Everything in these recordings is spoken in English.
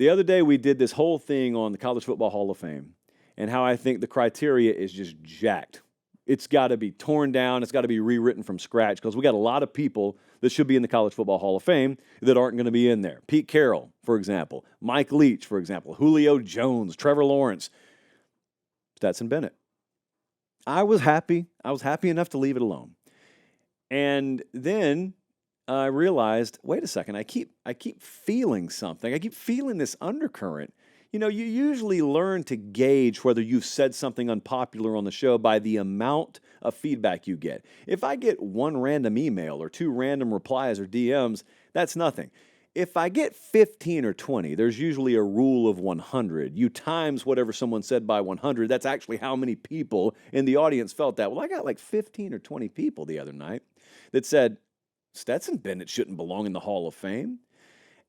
The other day we did this whole thing on the College Football Hall of Fame and how I think the criteria is just jacked. It's got to be torn down. It's got to be rewritten from scratch because we got a lot of people that should be in the College Football Hall of Fame that aren't going to be in there. Pete Carroll, for example. Mike Leach, for example. Julio Jones, Trevor Lawrence, Stetson Bennett. I was happy. I was happy enough to leave it alone. And then I realized, wait a second, I keep feeling something. I keep feeling this undercurrent. You know, you usually learn to gauge whether you've said something unpopular on the show by the amount of feedback you get. If I get one random email or two random replies or DMs, that's nothing. If I get 15 or 20, there's usually a rule of 100. You times whatever someone said by 100, that's actually how many people in the audience felt that. Well, I got like 15 or 20 people the other night that said, Stetson Bennett shouldn't belong in the Hall of Fame.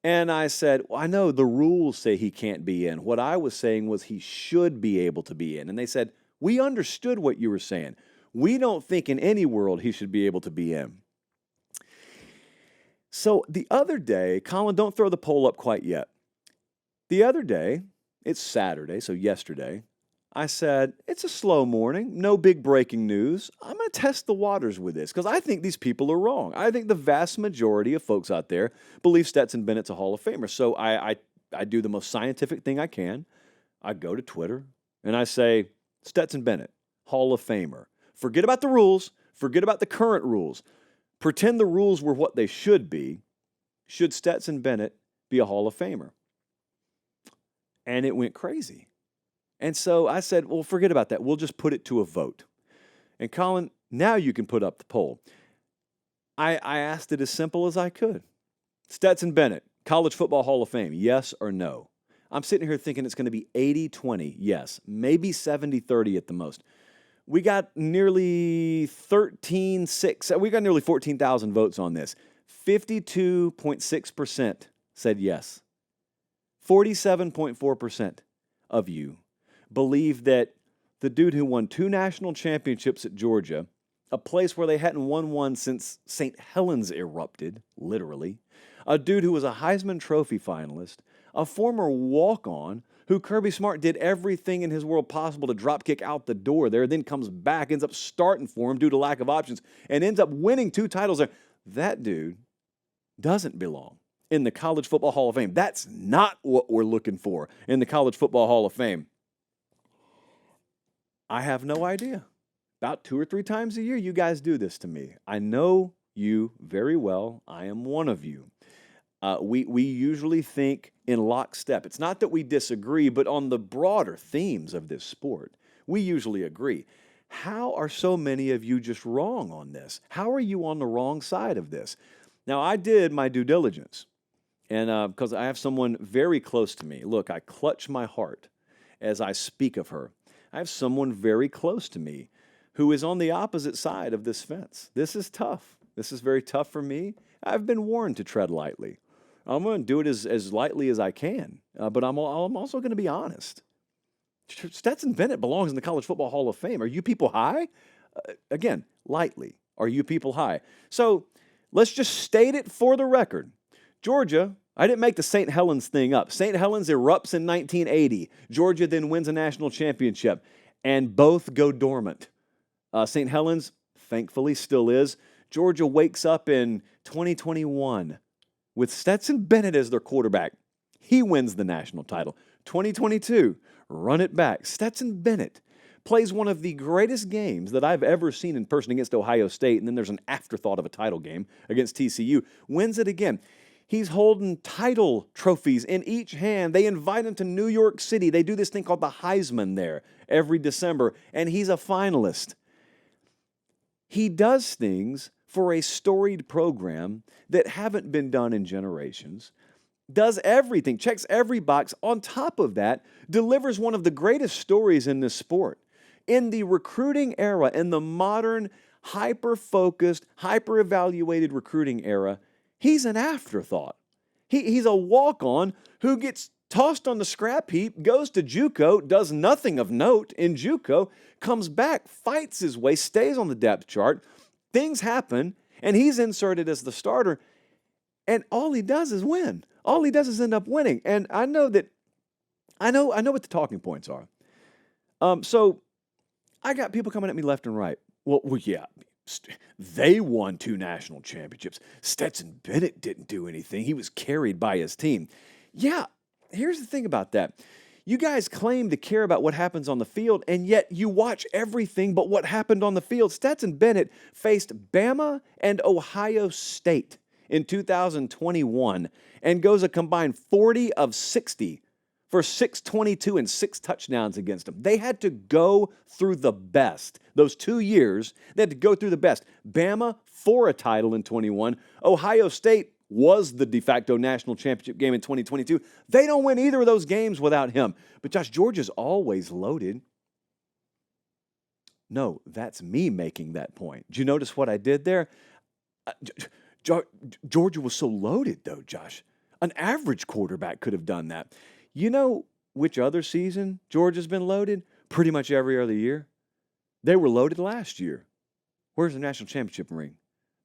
And I said, well, I know the rules say he can't be in. What I was saying was he should be able to be in. And they said, we understood what you were saying. We don't think in any world he should be able to be in. So the other day, Colin, don't throw the poll up quite yet. The other day, it's Saturday, so yesterday, I said, it's a slow morning, no big breaking news. I'm going to test the waters with this because I think these people are wrong. I think the vast majority of folks out there believe Stetson Bennett's a Hall of Famer. So I do the most scientific thing I can. I go to Twitter and I say, Stetson Bennett, Hall of Famer. Forget about the rules. Forget about the current rules. Pretend the rules were what they should be. Should Stetson Bennett be a Hall of Famer? And it went crazy. And so I said, well, forget about that. We'll just put it to a vote. And Colin, now you can put up the poll. I asked it as simple as I could. Stetson Bennett, College Football Hall of Fame, yes or no? I'm sitting here thinking it's going to be 80-20, yes. Maybe 70-30 at the most. We got nearly 14,000 votes on this. 52.6% said yes. 47.4% of you believe that the dude who won 2 national championships at Georgia, a place where they hadn't won one since St. Helens erupted, literally, a dude who was a Heisman Trophy finalist, a former walk-on who Kirby Smart did everything in his world possible to drop kick out the door there, then comes back, ends up starting for him due to lack of options, and ends up winning 2 titles there. That dude doesn't belong in the College Football Hall of Fame. That's not what we're looking for in the College Football Hall of Fame. I have no idea. About 2 or 3 times a year, you guys do this to me. I know you very well. I am one of you. We usually think in lockstep. It's not that we disagree, but on the broader themes of this sport, we usually agree. How are so many of you just wrong on this? How are you on the wrong side of this? Now, I did my due diligence, and because I have someone very close to me. Look, I clutch my heart as I speak of her. I have someone very close to me who is on the opposite side of this fence. This is tough. This is very tough for me. I've been warned to tread lightly. I'm going to do it as lightly as I can, but I'm also going to be honest. Stetson Bennett belongs in the College Football Hall of Fame. Are you people high? Again, lightly. Are you people high? So let's just state it for the record. Georgia, I didn't make the St. Helens thing up. St. Helens erupts in 1980. Georgia then wins a national championship, and both go dormant. St. Helens, thankfully, still is. Georgia wakes up in 2021 with Stetson Bennett as their quarterback. He wins the national title. 2022, run it back. Stetson Bennett plays one of the greatest games that I've ever seen in person against Ohio State, and then there's an afterthought of a title game against TCU. Wins it again. He's holding title trophies in each hand. They invite him to New York City. They do this thing called the Heisman there every December, and he's a finalist. He does things for a storied program that haven't been done in generations, does everything, checks every box. On top of that, delivers one of the greatest stories in this sport. In the recruiting era, in the modern, hyper-focused, hyper-evaluated recruiting era, he's an afterthought. He's a walk-on who gets tossed on the scrap heap, goes to JUCO, does nothing of note in JUCO, comes back, fights his way, stays on the depth chart. Things happen, and he's inserted as the starter, and all he does is win. All he does is end up winning. And I know what the talking points are. So I got people coming at me left and right. Well, yeah, they won 2 national championships. Stetson Bennett didn't do anything. He was carried by his team. Yeah, here's the thing about that. You guys claim to care about what happens on the field, and yet you watch everything but what happened on the field. Stetson Bennett faced Bama and Ohio State in 2021 and goes a combined 40 of 60 for 622 and 6 touchdowns against them. They had to go through the best. Those 2 years, they had to go through the best. Bama for a title in 21. Ohio State was the de facto national championship game in 2022. They don't win either of those games without him. But Josh, Georgia's always loaded. No, that's me making that point. Did you notice what I did there? Georgia was so loaded, though, Josh. An average quarterback could have done that. You know which other season Georgia's been loaded? Pretty much every other year. They were loaded last year. Where's the national championship ring?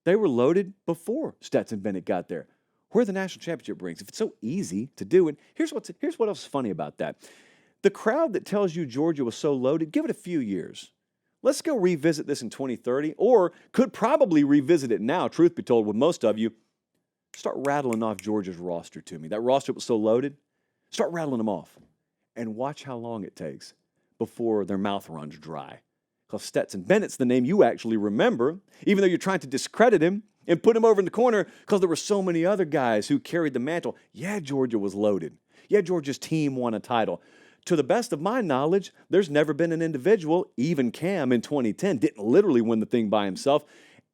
They were loaded before Stetson Bennett got there. Where are the national championship rings? If it's so easy to do it, here's what else is funny about that. The crowd that tells you Georgia was so loaded, give it a few years. Let's go revisit this in 2030, or could probably revisit it now, truth be told, with most of you. Start rattling off Georgia's roster to me. That roster was so loaded. Start rattling them off and watch how long it takes before their mouth runs dry. Because Stetson Bennett's the name you actually remember, even though you're trying to discredit him and put him over in the corner because there were so many other guys who carried the mantle. Yeah, Georgia was loaded. Yeah, Georgia's team won a title. To the best of my knowledge, there's never been an individual, even Cam in 2010, didn't literally win the thing by himself.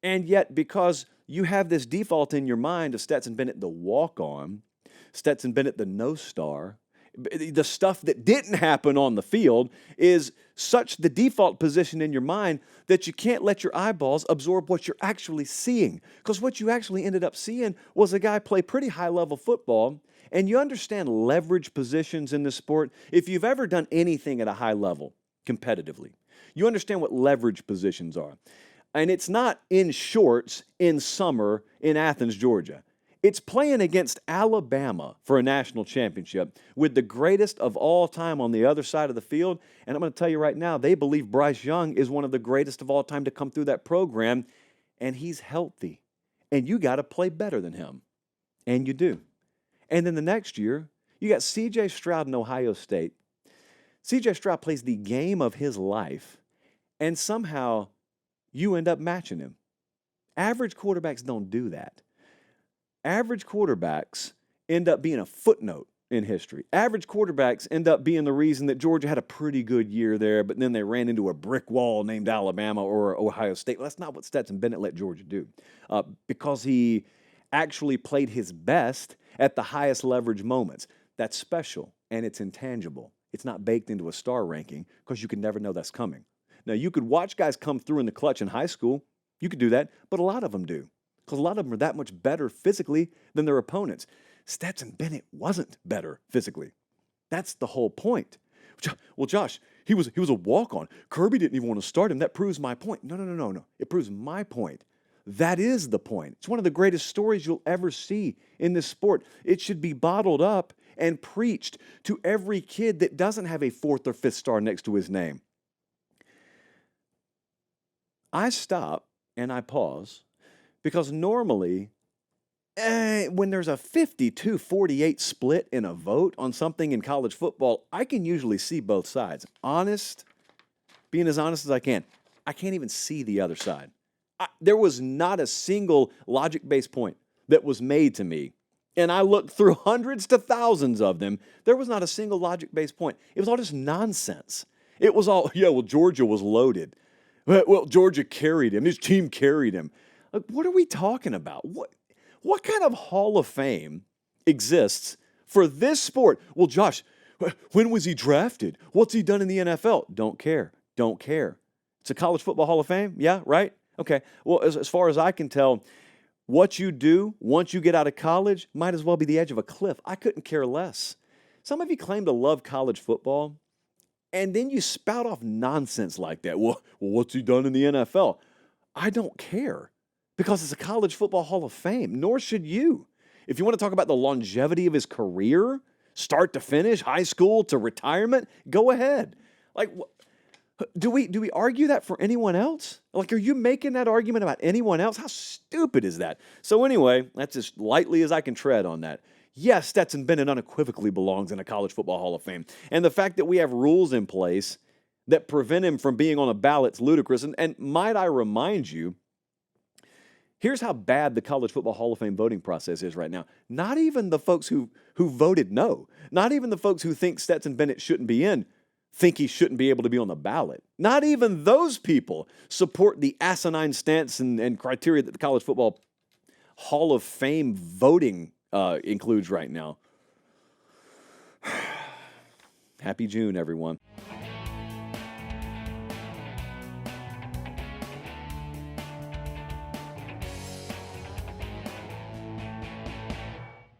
And yet, because you have this default in your mind of Stetson Bennett, the walk-on, Stetson Bennett, the no-star, the stuff that didn't happen on the field is such the default position in your mind that you can't let your eyeballs absorb what you're actually seeing. Because what you actually ended up seeing was a guy play pretty high-level football, and you understand leverage positions in this sport. If you've ever done anything at a high level competitively, you understand what leverage positions are. And it's not in shorts in summer in Athens, Georgia. It's playing against Alabama for a national championship with the greatest of all time on the other side of the field. And I'm going to tell you right now, they believe Bryce Young is one of the greatest of all time to come through that program, and he's healthy. And you got to play better than him. And you do. And then the next year, you got C.J. Stroud in Ohio State. C.J. Stroud plays the game of his life, and somehow you end up matching him. Average quarterbacks don't do that. Average quarterbacks end up being a footnote in history. Average quarterbacks end up being the reason that Georgia had a pretty good year there, but then they ran into a brick wall named Alabama or Ohio State. Well, that's not what Stetson Bennett let Georgia do, because he actually played his best at the highest leverage moments. That's special, and it's intangible. It's not baked into a star ranking because you can never know that's coming. Now, you could watch guys come through in the clutch in high school. You could do that, but a lot of them do. Because a lot of them are that much better physically than their opponents. Stetson Bennett wasn't better physically. That's the whole point. Well, Josh, he was a walk-on. Kirby didn't even want to start him. That proves my point. No. It proves my point. That is the point. It's one of the greatest stories you'll ever see in this sport. It should be bottled up and preached to every kid that doesn't have a 4th or 5th star next to his name. I stop and I pause because normally, when there's a 52-48 split in a vote on something in college football, I can usually see both sides. Being as honest as I can. I can't even see the other side. There was not a single logic-based point that was made to me. And I looked through hundreds to thousands of them. There was not a single logic-based point. It was all just nonsense. It was all, Georgia was loaded. Well, Georgia carried him. His team carried him. Like, what are we talking about? What kind of Hall of Fame exists for this sport? Well, Josh, when was he drafted? What's he done in the NFL? Don't care. It's a college football Hall of Fame? Yeah, right? Okay. Well, as far as I can tell, what you do once you get out of college might as well be the edge of a cliff. I couldn't care less. Some of you claim to love college football, and then you spout off nonsense like that. Well, what's he done in the NFL? I don't care because it's a college football Hall of Fame, nor should you. If you want to talk about the longevity of his career, start to finish, high school to retirement, go ahead. Like, do we argue that for anyone else? Like, are you making that argument about anyone else? How stupid is that? So anyway, that's as lightly as I can tread on that. Yes, Stetson Bennett unequivocally belongs in a college football Hall of Fame. And the fact that we have rules in place that prevent him from being on a ballot is ludicrous. And might I remind you, here's how bad the College Football Hall of Fame voting process is right now. Not even the folks who voted no, not even the folks who think Stetson Bennett shouldn't be in, think he shouldn't be able to be on the ballot. Not even those people support the asinine stance and criteria that the College Football Hall of Fame voting includes right now. Happy June, everyone.